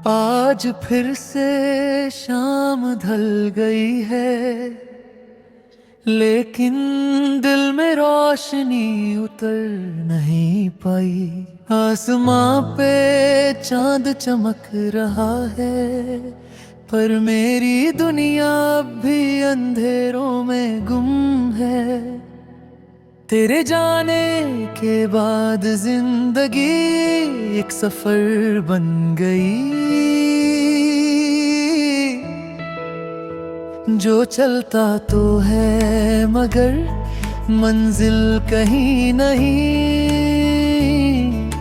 आज फिर से शाम ढल गई है, लेकिन दिल में रोशनी उतर नहीं पाई। आसमां पे चांद चमक रहा है, पर मेरी दुनिया अब भी अंधेरों में गुम है। तेरे जाने के बाद जिंदगी एक सफर बन गई, जो चलता तो है मगर मंजिल कहीं नहीं।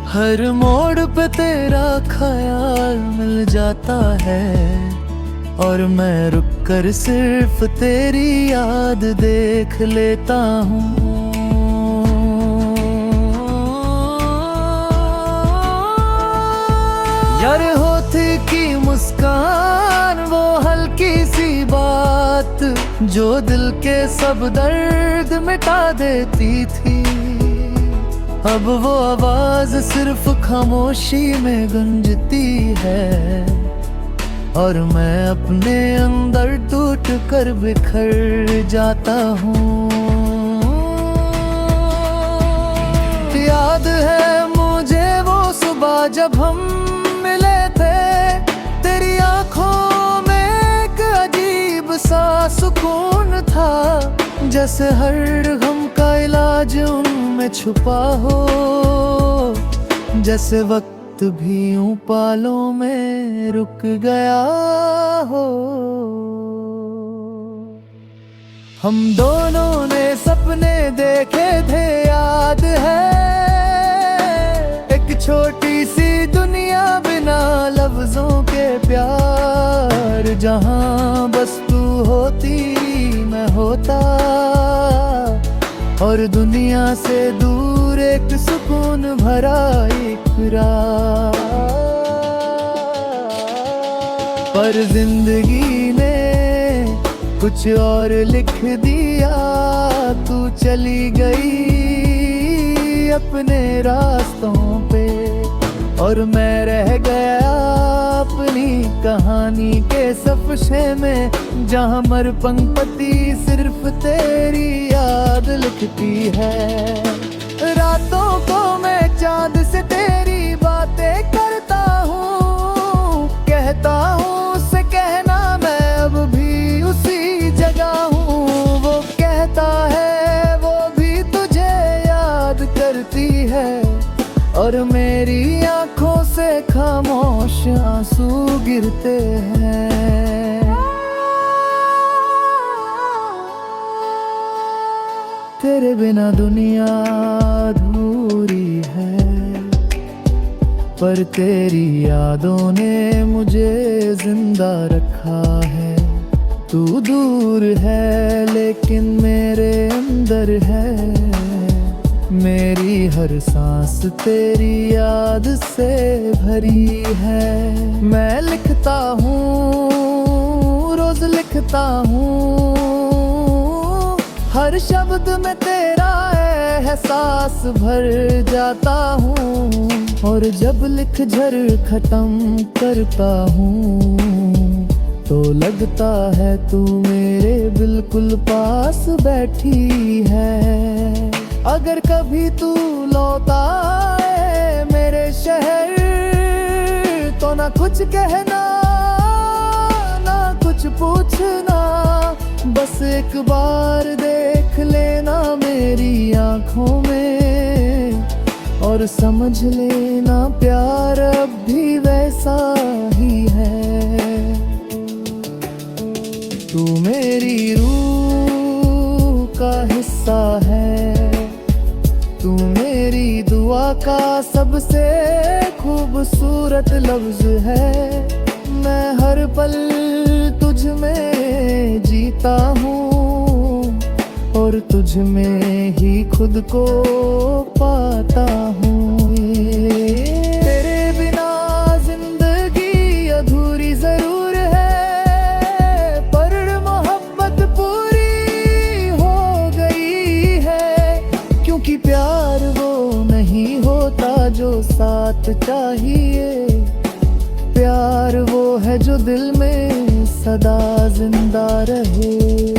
हर मोड़ पे तेरा ख्याल मिल जाता है, और मैं रुक कर सिर्फ तेरी याद देख लेता हूँ। यार होती की मुस्कान, वो हल्की सी बात जो दिल के सब दर्द मिटा देती थी। अब वो आवाज सिर्फ खामोशी में गूंजती है, और मैं अपने अंदर टूट कर बिखर जाता हूँ। याद है मुझे वो सुबह जब हम मिले थे, तेरी आंखों में एक अजीब सा सुकून था, जैसे हर गम का इलाज उनमें छुपा हो, जैसे वक्त भी यूं पालों में रुक गया हो। हम दोनों ने सपने देखे थे याद है, एक छोटी सी दुनिया बिना लफ्जों के प्यार, जहां बस तू होती मैं होता, और दुनिया से दूर एक सुकून भरा इकरार। पर जिंदगी ने कुछ और लिख दिया, तू चली गई अपने रास्तों पे, और मैं रह गया अपनी कहानी के सफे में, जहां मर पंक्ति सिर्फ तेरी याद लिखती है। रातों को मैं चांद से तेरी बातें करता हूँ, कहता हूँ उससे कहना मैं अब भी उसी जगह हूँ। वो कहता है वो भी तुझे याद करती है, और मेरी आंखों से खामोश आंसू गिरते हैं। तेरे बिना दुनिया अधूरी है, पर तेरी यादों ने मुझे जिंदा रखा है। तू दूर है लेकिन मेरे अंदर है, मेरी हर सांस तेरी याद से भरी है। मैं लिखता हूँ रोज लिखता हूँ, हर शब्द में तेरा एहसास भर जाता हूँ, और जब लिख झर खत्म करता हूँ, तो लगता है तू मेरे बिल्कुल पास बैठी है। अगर कभी तू लौट आए मेरे शहर, तो ना कुछ कहना ना कुछ पूछना, बस एक बार देख लेना मेरी आंखों में, और समझ लेना प्यार अब भी वैसा ही है। तू मेरी रूह का हिस्सा है, तू मेरी दुआ का सबसे खूबसूरत लफ्ज है। मैं हर पल तुझ में जीता हूँ, और तुझ में ही खुद को पाता हूँ। तेरे बिना जिंदगी अधूरी जरूर है, पर मोहब्बत पूरी हो गई है, क्योंकि प्यार वो नहीं होता जो साथ चाहिए, प्यार प्यार वो है जो दिल में सदा जिंदा रहे।